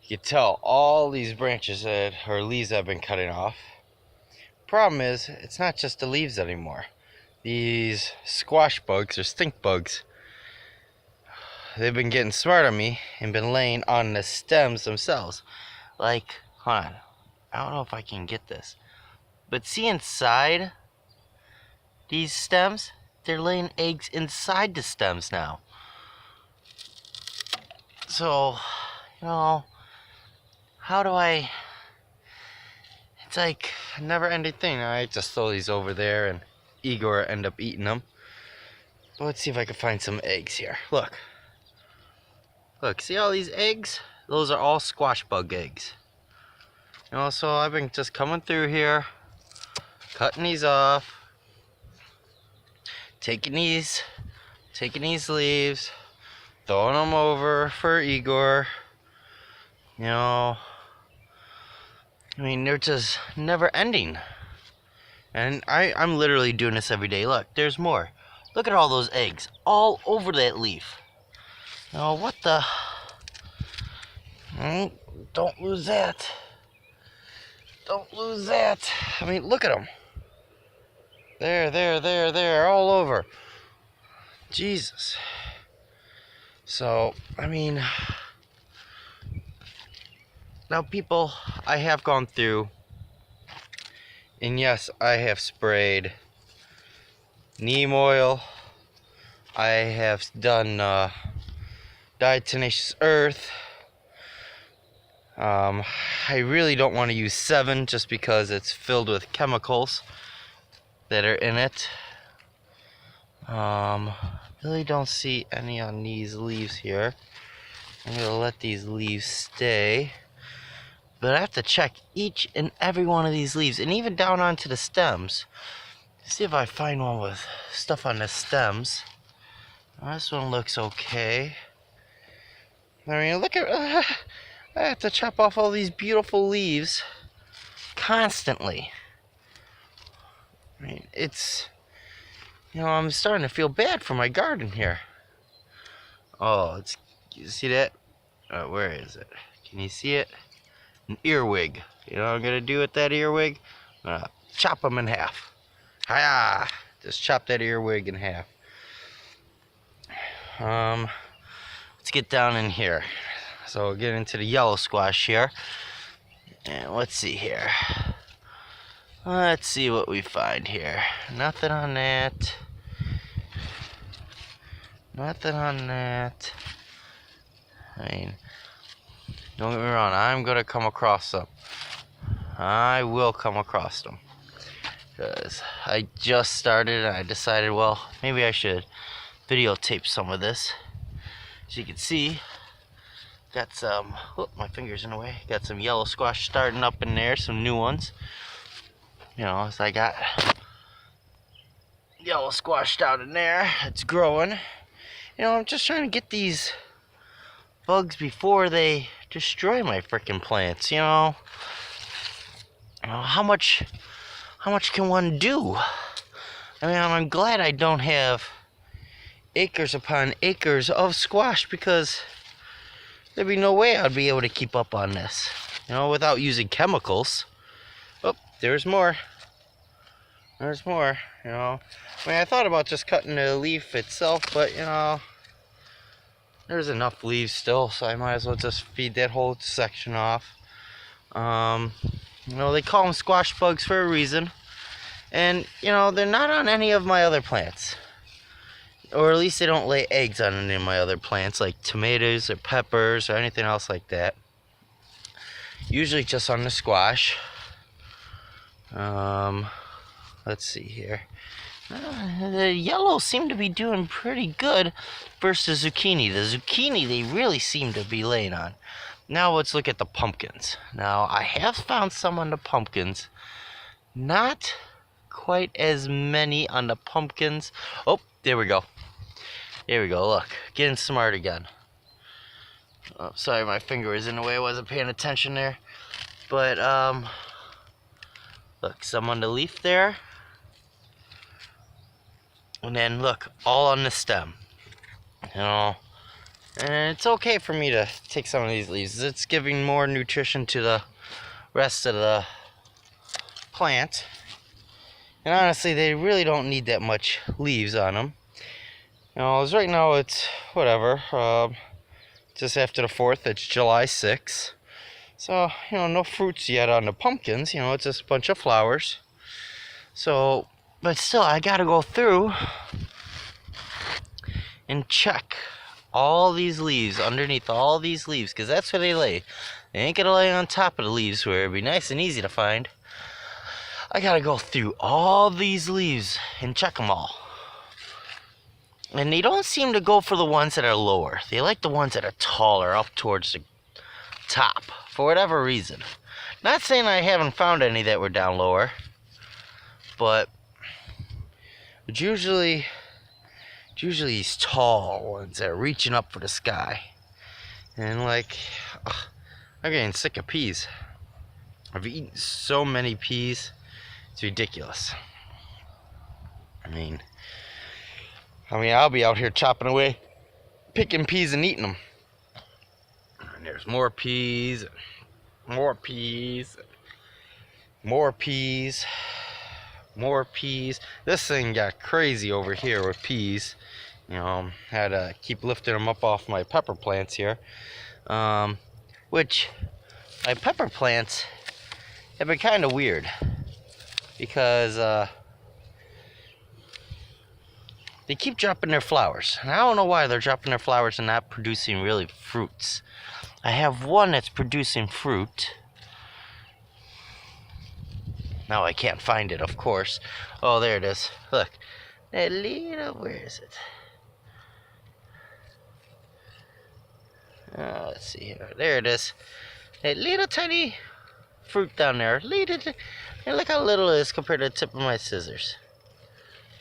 You can tell all these branches or leaves I've been cutting off. Problem is, it's not just the leaves anymore. These squash bugs or stink bugs, they've been getting smart on me and been laying on the stems themselves. Like, hold on, I don't know if I can get this, but see inside these stems? They're laying eggs inside the stems now. So, how do I... It's like a never-ending thing. I just throw these over there and Igor end up eating them. But let's see if I can find some eggs here. Look. Look, see all these eggs? Those are all squash bug eggs. So I've been just coming through here, cutting these off, taking these leaves, throwing them over for Igor. I mean, they're just never ending. And I'm literally doing this every day. Look, there's more. Look at all those eggs all over that leaf. What the... Don't lose that. Don't lose that. I mean, look at them. There, all over. Jesus. So, I mean... Now, people, I have gone through, and yes, I have sprayed neem oil. I have done diatenaous earth. I really don't want to use 7 just because it's filled with chemicals that are in it. Really don't see any on these leaves here. I'm going to let these leaves stay. But I have to check each and every one of these leaves, and even down onto the stems. See if I find one with stuff on the stems. This one looks okay. I mean, look at... I have to chop off all these beautiful leaves constantly. I mean, it's... I'm starting to feel bad for my garden here. Oh, you see that? Where is it? Can you see it? An earwig. You know what I'm going to do with that earwig? I'm going to chop them in half. Hiya! Just chop that earwig in half. Let's get down in here. So we'll get into the yellow squash here. And let's see here. Let's see what we find here. Nothing on that. Nothing on that. I mean... Don't get me wrong, I'm going to come across them. I will come across them. Because I just started and I decided, well, maybe I should videotape some of this. As you can see, got some, oh, my finger's in the way. Got some yellow squash starting up in there, some new ones. So I got yellow squash down in there. It's growing. I'm just trying to get these bugs before they destroy my freaking plants. How much can one do? I mean, I'm glad I don't have acres upon acres of squash, because there'd be no way I'd be able to keep up on this, without using chemicals. Oh, there's more. There's more. I mean, I thought about just cutting the leaf itself, but there's enough leaves still, so I might as well just feed that whole section off. They call them squash bugs for a reason. And, they're not on any of my other plants. Or at least they don't lay eggs on any of my other plants, like tomatoes or peppers or anything else like that. Usually just on the squash. Let's see here. The yellows seem to be doing pretty good versus zucchini. The zucchini, they really seem to be laying on. Now let's look at the pumpkins. Now, I have found some on the pumpkins. Not quite as many on the pumpkins. Oh, there we go. There we go, look. Getting smart again. Oh, sorry, my finger was in the way. I wasn't paying attention there. But, look, some on the leaf there. And then, look, all on the stem. And it's okay for me to take some of these leaves. It's giving more nutrition to the rest of the plant. And honestly, they really don't need that much leaves on them. You know, as right now it's whatever. Just after the 4th, it's July 6th. So, you know, no fruits yet on the pumpkins. You know, it's just a bunch of flowers. So, but still, I gotta go through and check all these leaves, underneath all these leaves, because that's where they lay. They ain't gonna lay on top of the leaves where it'd be nice and easy to find. I gotta go through all these leaves and check them all. And they don't seem to go for the ones that are lower. They like the ones that are taller, up towards the top, for whatever reason. Not saying I haven't found any that were down lower, but it's usually these tall ones that are reaching up for the sky. And like, I'm getting sick of peas. I've eaten so many peas, it's ridiculous. I mean, I'll be out here chopping away, picking peas and eating them. And there's more peas, more peas, more peas, more peas. This thing got crazy over here with peas. You know, had to keep lifting them up off my pepper plants here. Which, my pepper plants have been kind of weird. Because, they keep dropping their flowers. And I don't know why they're dropping their flowers and not producing really fruits. I have one that's producing fruit. Now I can't find it, of course. Oh, there it is. Look. That little, where is it? Let's see here. There it is. That little tiny fruit down there. And look how little it is compared to the tip of my scissors.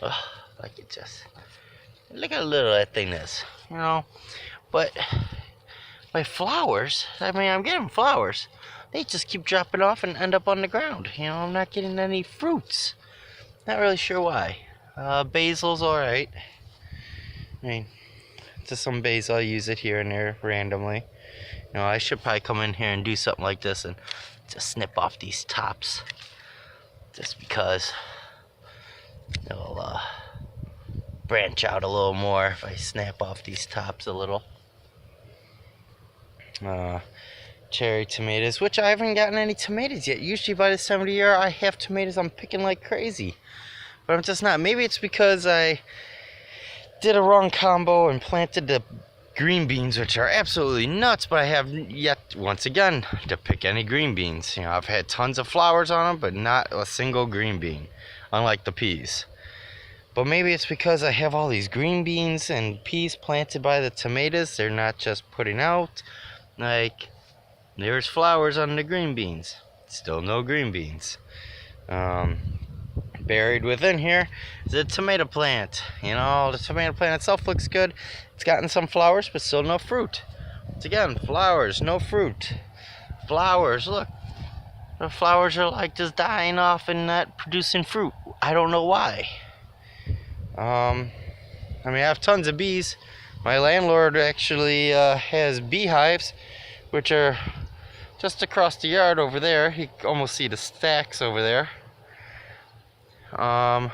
Oh, like it just. Look how little that thing is. You know? But my flowers, I'm getting flowers. They just keep dropping off and end up on the ground. You know, I'm not getting any fruits. Not really sure why. Basil's alright. I mean, just some basil, I use it here and there randomly. You know, I should probably come in here and do something like this and just snip off these tops. Just because it'll branch out a little more if I snap off these tops a little. Cherry tomatoes, which I haven't gotten any tomatoes yet. Usually by this time of the year I have tomatoes I'm picking like crazy. But I'm just not. Maybe it's because I did a wrong combo and planted the green beans, which are absolutely nuts, but I have yet, once again, to pick any green beans. You know, I've had tons of flowers on them, but not a single green bean, unlike the peas. But maybe it's because I have all these green beans and peas planted by the tomatoes. They're not just putting out. Like, there's flowers on the green beans. Still no green beans. Buried within here is a tomato plant. You know, the tomato plant itself looks good. It's gotten some flowers, but still no fruit. Once again, flowers, no fruit. Flowers, look. The flowers are like just dying off and not producing fruit. I don't know why. I have tons of bees. My landlord actually has beehives, which are just across the yard over there. You can almost see the stacks over there. I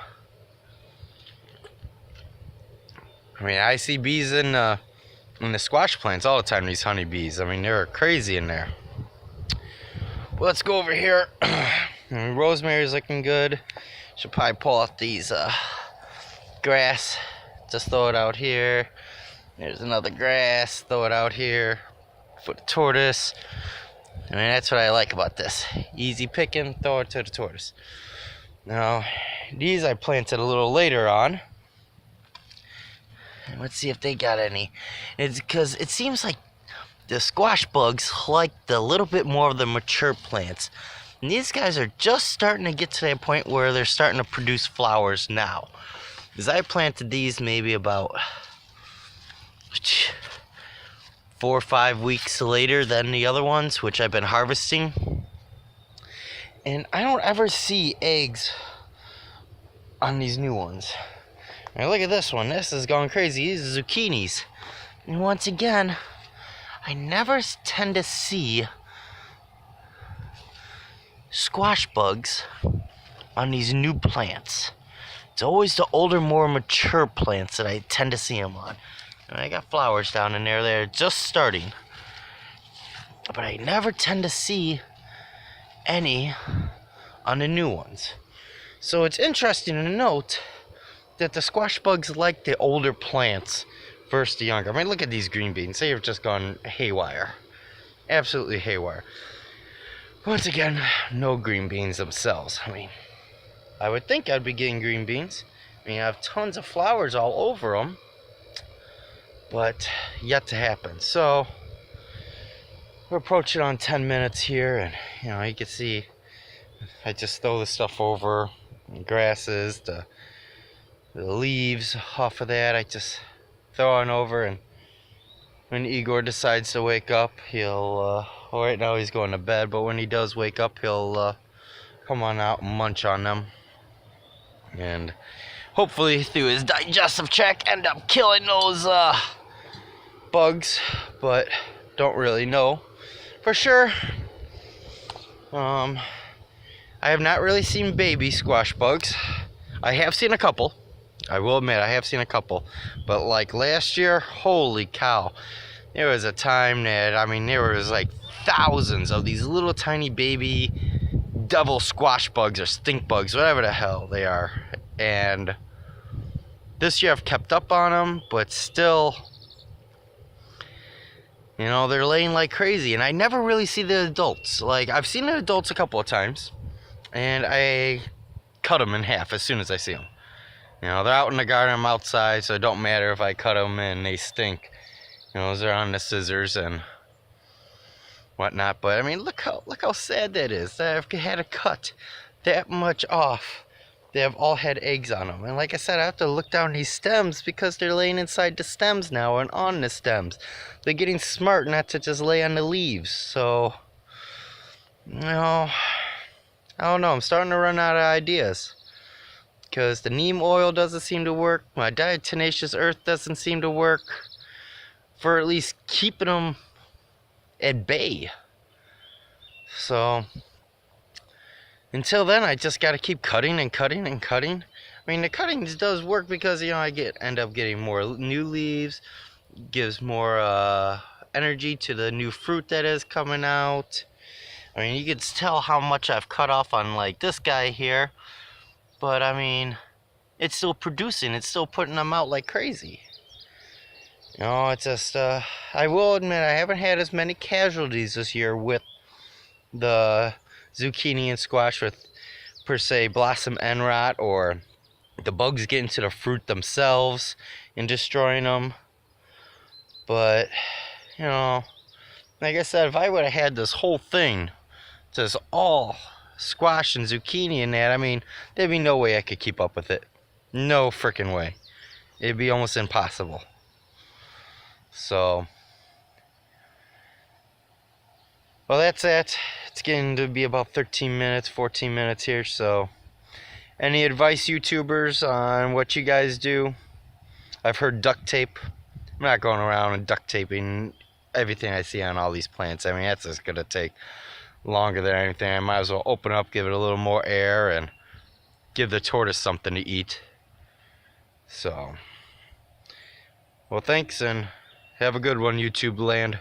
see bees in the squash plants all the time, these honeybees. They're crazy in there. But let's go over here. Rosemary's looking good. Should probably pull out these grass. Just throw it out here. There's another grass. Throw it out here. For the tortoise. That's what I like about this. Easy picking, throw it to the tortoise. Now, these I planted a little later on. And let's see if they got any. It's because it seems like the squash bugs like the little bit more of the mature plants. And these guys are just starting to get to that point where they're starting to produce flowers now. Because I planted these maybe about 4 or 5 weeks later than the other ones, which I've been harvesting. And I don't ever see eggs on these new ones. Now look at this one. This is going crazy. These are zucchinis. And once again, I never tend to see squash bugs on these new plants. It's always the older, more mature plants that I tend to see them on. And I got flowers down in there, they're just starting. But I never tend to see any on the new ones. So it's interesting to note that the squash bugs like the older plants versus the younger. I mean, look at these green beans. They have just gone haywire. Absolutely haywire. Once again, no green beans themselves. I mean, I would think I'd be getting green beans. I mean, I have tons of flowers all over them, but yet to happen. So we're approaching on 10 minutes here, and you can see I just throw the stuff over, the grasses, the leaves off of that. I just throw on over, and when Igor decides to wake up, he'll well, right now he's going to bed, but when he does wake up, he'll come on out and munch on them, and hopefully through his digestive tract end up killing those bugs, but don't really know for sure. I have not really seen baby squash bugs. I have seen a couple. I will admit I have seen a couple, but like last year, holy cow, there was a time that, I mean, there was like thousands of these little tiny baby devil squash bugs or stink bugs, whatever the hell they are. And this year I've kept up on them, but still, they're laying like crazy, and I never really see the adults. Like, I've seen the adults a couple of times, and I cut them in half as soon as I see them. They're out in the garden, I'm outside, so it don't matter if I cut them and they stink. They're on the scissors and whatnot. But I mean, look how sad that is. That I've had to cut that much off. They have all had eggs on them, and like I said, I have to look down these stems because they're laying inside the stems now and on the stems. They're getting smart not to just lay on the leaves. So, I don't know. I'm starting to run out of ideas because the neem oil doesn't seem to work. My diatenaous earth doesn't seem to work for at least keeping them at bay. So until then, I just got to keep cutting and cutting and cutting. I mean, the cutting does work because I end up getting more new leaves, gives more energy to the new fruit that is coming out. I mean, you can tell how much I've cut off on like this guy here, but I mean, it's still producing. It's still putting them out like crazy. It's just, I will admit I haven't had as many casualties this year with the zucchini and squash with, per se, blossom end rot or the bugs getting to the fruit themselves and destroying them. But, like I said, if I would have had this whole thing, just all squash and zucchini and that, I mean, there'd be no way I could keep up with it. No freaking way. It'd be almost impossible. So, well, that's it. It's getting to be about 13 minutes, 14 minutes here. So, any advice, YouTubers, on what you guys do? I've heard duct tape. I'm not going around and duct taping everything I see on all these plants. I mean, that's just going to take longer than anything. I might as well open up, give it a little more air, and give the tortoise something to eat. So, well, thanks, and have a good one, YouTube land.